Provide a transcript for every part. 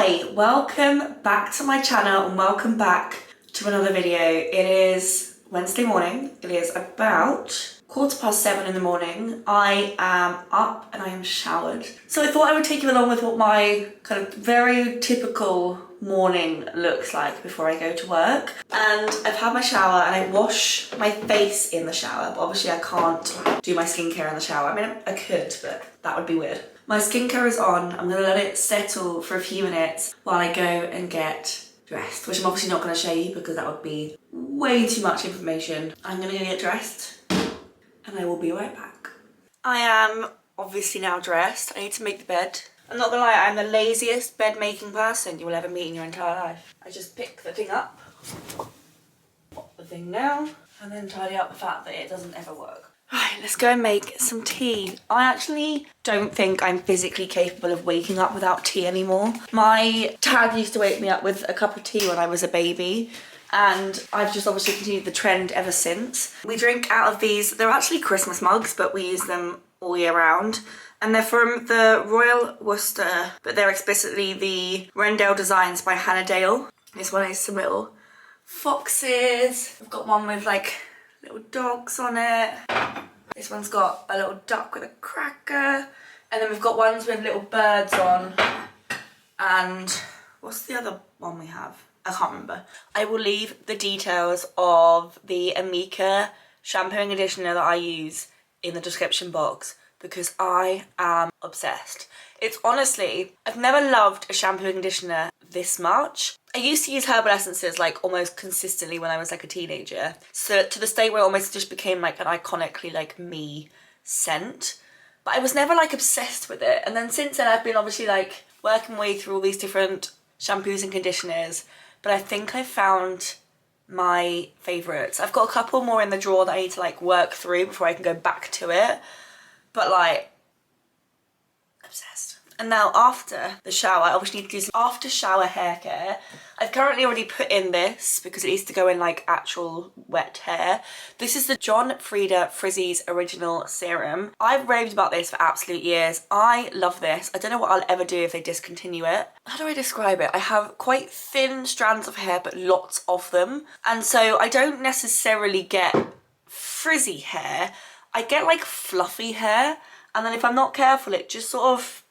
Hi, welcome back to my channel and welcome back to another video. It is Wednesday morning. It is about 7:15 in the morning. I am up and I am showered. So I thought I would take you along with what my kind of very typical morning looks like before I go to work. And I've had my shower and I wash my face in the shower, but obviously I can't do my skincare in the shower. I mean, I could, but that would be weird. My skincare is on. I'm gonna let it settle for a few minutes while I go and get dressed, which I'm obviously not gonna show you because that would be way too much information. I'm gonna go get dressed and I will be right back. I am obviously now dressed. I need to make the bed. I'm not gonna lie, I'm the laziest bed making person you will ever meet in your entire life. I just pick the thing up, pop the thing down, and then tidy up the fact that it doesn't ever work. Right, let's go and make some tea. I actually don't think I'm physically capable of waking up without tea anymore. My dad used to wake me up with a cup of tea when I was a baby, and I've just obviously continued the trend ever since. We drink out of these, they're actually Christmas mugs, but we use them all year round. And they're from the Royal Worcester, but they're explicitly the Rendell Designs by Hannah Dale. This one is some little foxes. I've got one with like little dogs on it. This one's got a little duck with a cracker. And then we've got ones with little birds on. And what's the other one we have? I can't remember. I will leave the details of the Amika shampoo and conditioner that I use in the description box because I am obsessed. It's honestly, I've never loved a shampoo and conditioner this much. I used to use herbal essences like almost consistently when I was like a teenager. So to the state where it almost just became like an iconically like me scent. But I was never like obsessed with it. And then since then I've been obviously like working my way through all these different shampoos and conditioners. But I think I found my favourites. I've got a couple more in the drawer that I need to like work through before I can go back to it. But like, obsessed. And now after the shower, I obviously need to do some after shower hair care. I've currently already put in this because it needs to go in like actual wet hair. This is the John Frieda Frizzy's Original Serum. I've raved about this for absolute years. I love this. I don't know what I'll ever do if they discontinue it. How do I describe it? I have quite thin strands of hair, but lots of them. And so I don't necessarily get frizzy hair. I get like fluffy hair. And then if I'm not careful, it just sort of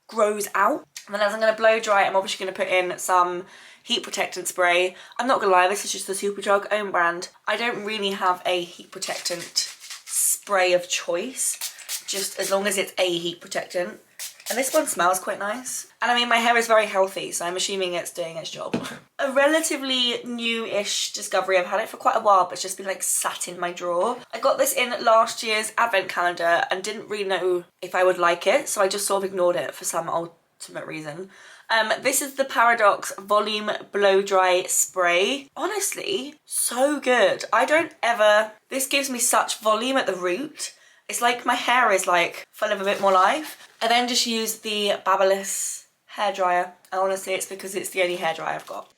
grows out. And then as I'm going to blow dry it, I'm obviously going to put in some heat protectant spray. I'm not going to lie, this is just the Superdrug own brand. I don't really have a heat protectant spray of choice, just as long as it's a heat protectant. And this one smells quite nice. And I mean, my hair is very healthy, so I'm assuming it's doing its job. A relatively new-ish discovery. I've had it for quite a while, but it's just been like sat in my drawer. I got this in last year's advent calendar and didn't really know if I would like it, so I just sort of ignored it for some ultimate reason. This is the Paradox Volume Blow Dry Spray. Honestly, so good. This gives me such volume at the root. It's like my hair is like full of a bit more life. I then just use the Babyliss hairdryer. And honestly, it's because it's the only hairdryer I've got.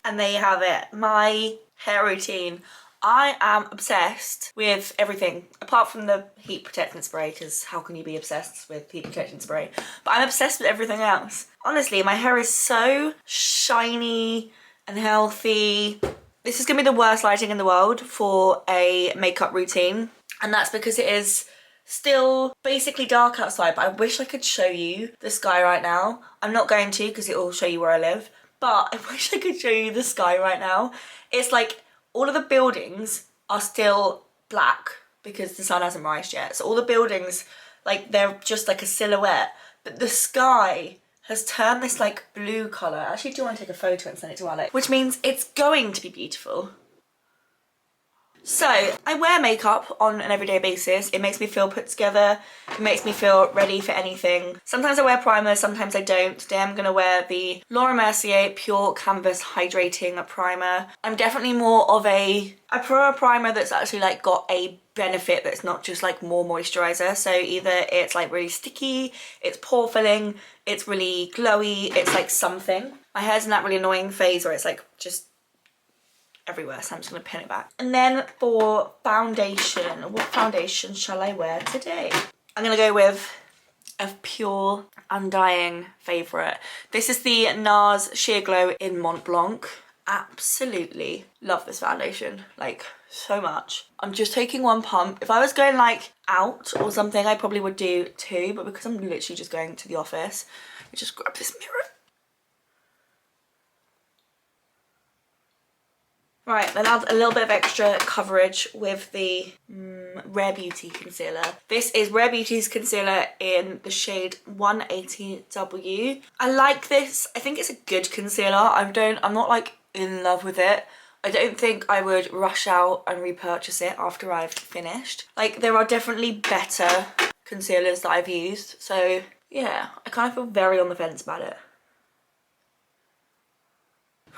And there you have it, my hair routine. I am obsessed with everything, apart from the heat protectant spray, because how can you be obsessed with heat protectant spray? But I'm obsessed with everything else. Honestly, my hair is so shiny and healthy. This is gonna be the worst lighting in the world for a makeup routine. And that's because it is still basically dark outside, but I wish I could show you the sky right now. I'm not going to because it will show you where I live, but I wish I could show you the sky right now. It's like all of the buildings are still black because the sun hasn't rised yet. So all the buildings, like they're just like a silhouette, but the sky has turned this like blue colour. Actually, I do want to take a photo and send it to Alex, which means it's going to be beautiful. So I wear makeup on an everyday basis. It makes me feel put together. It makes me feel ready for anything. Sometimes I wear primer, sometimes I don't. Today I'm gonna wear the Laura Mercier Pure Canvas Hydrating Primer. I'm definitely more of I prefer a primer that's actually like got a benefit that's not just like more moisturizer. So either it's like really sticky, it's pore filling, it's really glowy, it's like something. My hair's in that really annoying phase where it's like just everywhere, so I'm just going to pin it back. And then for foundation, what foundation shall I wear today? I'm gonna go with a pure, undying favourite. This is the NARS Sheer Glow in Mont Blanc. Absolutely love this foundation, like so much. I'm just taking one pump. If I was going like out or something, I probably would do two, but because I'm literally just going to the office, I just grab this mirror. Right, then add a little bit of extra coverage with the Rare Beauty concealer. This is Rare Beauty's concealer in the shade 180W. I like this. I think it's a good concealer. I'm not like in love with it. I don't think I would rush out and repurchase it after I've finished. Like, there are definitely better concealers that I've used. So yeah, I kind of feel very on the fence about it.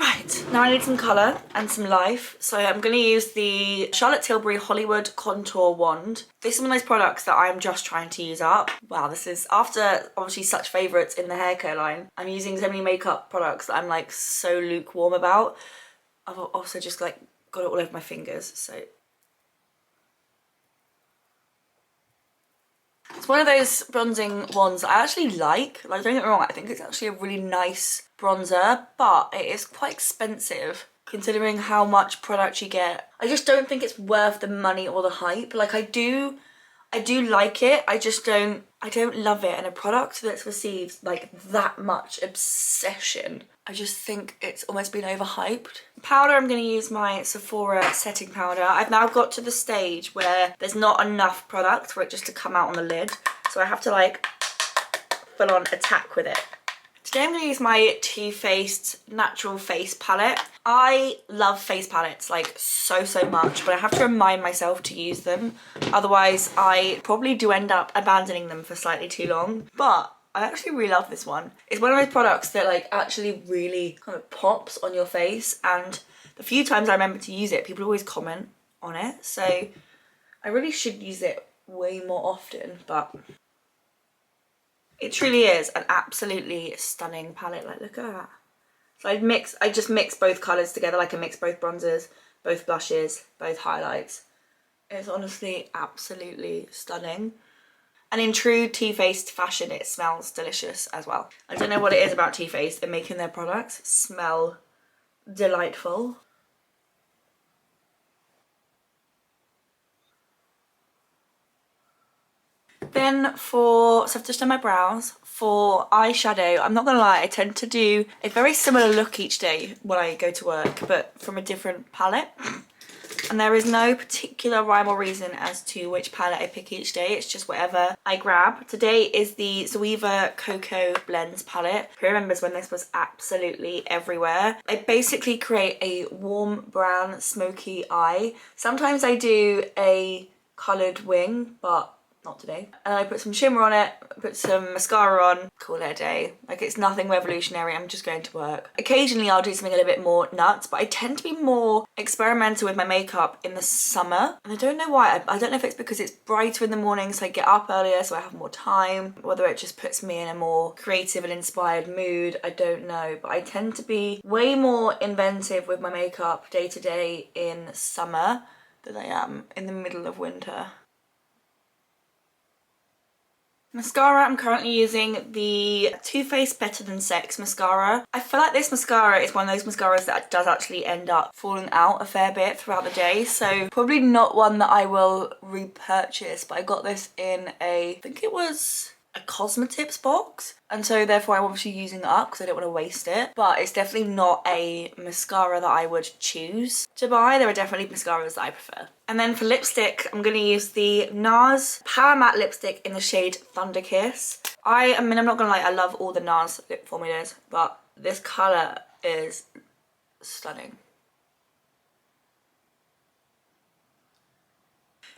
Right, now I need some colour and some life, so I'm going to use the Charlotte Tilbury Hollywood Contour Wand. This is one of those products that I'm just trying to use up. Wow, this is, after obviously such favourites in the hair care line, I'm using so many makeup products that I'm like so lukewarm about. I've also just like got it all over my fingers, so. It's one of those bronzing wands that I actually like. Like, don't get me wrong, I think it's actually a really nice bronzer, but it is quite expensive considering how much product you get. I just don't think it's worth the money or the hype. Like, I do like it, I don't love it. And a product that's received like that much obsession, I just think it's almost been overhyped. Powder, I'm going to use my Sephora setting powder. I've now got to the stage where there's not enough product for it just to come out on the lid, so I have to like full on attack with it. Today I'm going to use my Too Faced Natural Face Palette. I love face palettes like so much, but I have to remind myself to use them. Otherwise I probably do end up abandoning them for slightly too long. But I actually really love this one. It's one of those products that like actually really kind of pops on your face, and the few times I remember to use it, people always comment on it. So I really should use it way more often, but it truly is an absolutely stunning palette. Like, look at that. So I just mix both colours together. Like, I mix both bronzers, both blushes, both highlights. It's honestly absolutely stunning. And in true Too Faced fashion, it smells delicious as well. I don't know what it is about Too Faced in making their products smell delightful. Then so I've just done my brows. For eyeshadow, I'm not gonna lie, I tend to do a very similar look each day when I go to work, but from a different palette. And there is no particular rhyme or reason as to which palette I pick each day. It's just whatever I grab. Today is the Zoeva Cocoa Blends palette. Who remembers when this was absolutely everywhere? I basically create a warm brown smoky eye. Sometimes I do a coloured wing, but not today. And I put some shimmer on it, put some mascara on, call it a day. Like, it's nothing revolutionary, I'm just going to work. Occasionally I'll do something a little bit more nuts, but I tend to be more experimental with my makeup in the summer. And I don't know why. I don't know if it's because it's brighter in the morning, so I get up earlier, so I have more time, whether it just puts me in a more creative and inspired mood, I don't know. But I tend to be way more inventive with my makeup day to day in summer than I am in the middle of winter. Mascara, I'm currently using the Too Faced Better Than Sex mascara. I feel like this mascara is one of those mascaras that does actually end up falling out a fair bit throughout the day, so probably not one that I will repurchase, but I got this in I think it was a Cosmetips box, and so therefore I'm obviously using it up because I don't want to waste it. But it's definitely not a mascara that I would choose to buy. There are definitely mascaras that I prefer. And then for lipstick, I'm going to use the NARS Power Matte Lipstick in the shade Thunder Kiss. I mean, I'm not going to lie, I love all the NARS lip formulas, but this colour is stunning.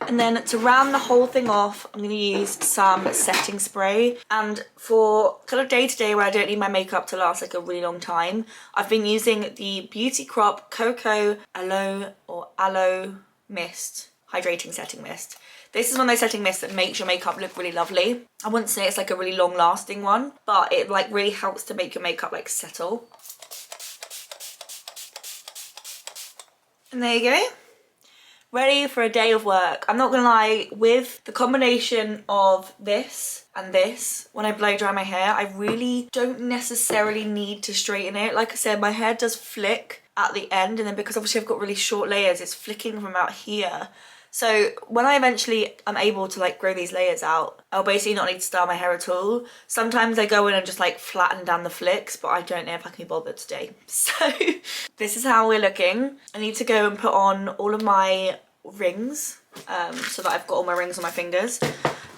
And then to round the whole thing off, I'm going to use some setting spray. And for kind of day to day where I don't need my makeup to last like a really long time, I've been using the Beauty Crop Cocoa Aloe Mist Hydrating Setting Mist. This is one of those setting mists that makes your makeup look really lovely. I wouldn't say it's like a really long lasting one, but it like really helps to make your makeup like settle. And there you go. ready for a day of work. I'm not gonna lie, with the combination of this and this, when I blow dry my hair, I really don't necessarily need to straighten it. Like I said, my hair does flick at the end, and then because obviously I've got really short layers, it's flicking from out here. So when I eventually am able to like grow these layers out, I'll basically not need to style my hair at all. Sometimes I go in and just like flatten down the flicks, but I don't know if I can be bothered today. So this is how we're looking. I need to go and put on all of my rings so that I've got all my rings on my fingers,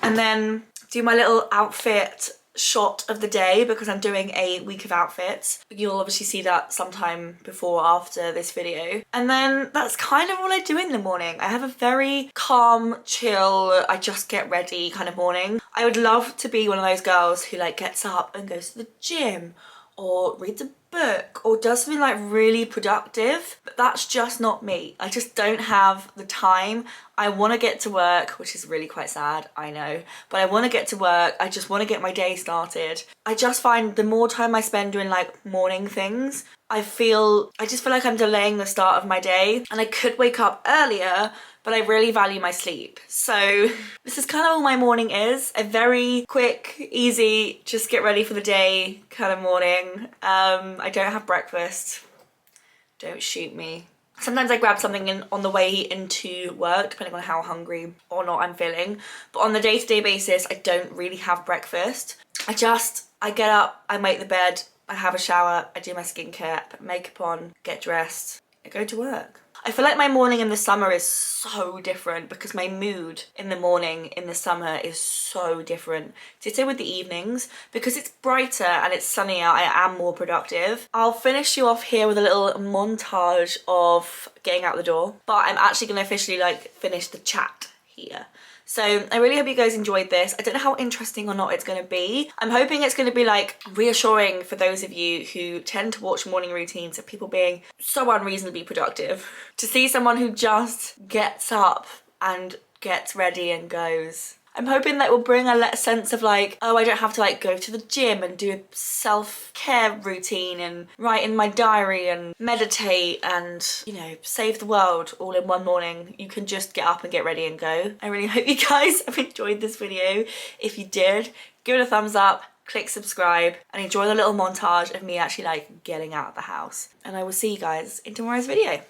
and then do my little outfit shot of the day because I'm doing a week of outfits. You'll obviously see that sometime before or after this video. And then that's kind of all I do in the morning. I have a very calm, chill, I just get ready kind of morning. I would love to be one of those girls who like gets up and goes to the gym or reads a book or does something like really productive, but that's just not me. I just don't have the time. I want to get to work, which is really quite sad, I know, but I want to get to work. I just want to get my day started. I just find the more time I spend doing like morning things, I just feel like I'm delaying the start of my day, and I could wake up earlier, but I really value my sleep. So this is kind of all my morning is. A very quick, easy, just get ready for the day kind of morning. I don't have breakfast. Don't shoot me. Sometimes I grab something on the way into work, depending on how hungry or not I'm feeling. But on the day-to-day basis, I don't really have breakfast. I get up, I make the bed, I have a shower, I do my skincare, put makeup on, get dressed, I go to work. I feel like my morning in the summer is so different because my mood in the morning in the summer is so different. Ditto with the evenings. Because it's brighter and it's sunnier, I am more productive. I'll finish you off here with a little montage of getting out the door, but I'm actually going to officially like finish the chat here. So I really hope you guys enjoyed this. I don't know how interesting or not it's going to be. I'm hoping it's going to be like reassuring for those of you who tend to watch morning routines of people being so unreasonably productive. To see someone who just gets up and gets ready and goes. I'm hoping that will bring a sense of like, oh, I don't have to like go to the gym and do a self-care routine and write in my diary and meditate and, you know, save the world all in one morning. You can just get up and get ready and go. I really hope you guys have enjoyed this video. If you did, give it a thumbs up, click subscribe, and enjoy the little montage of me actually like getting out of the house. And I will see you guys in tomorrow's video.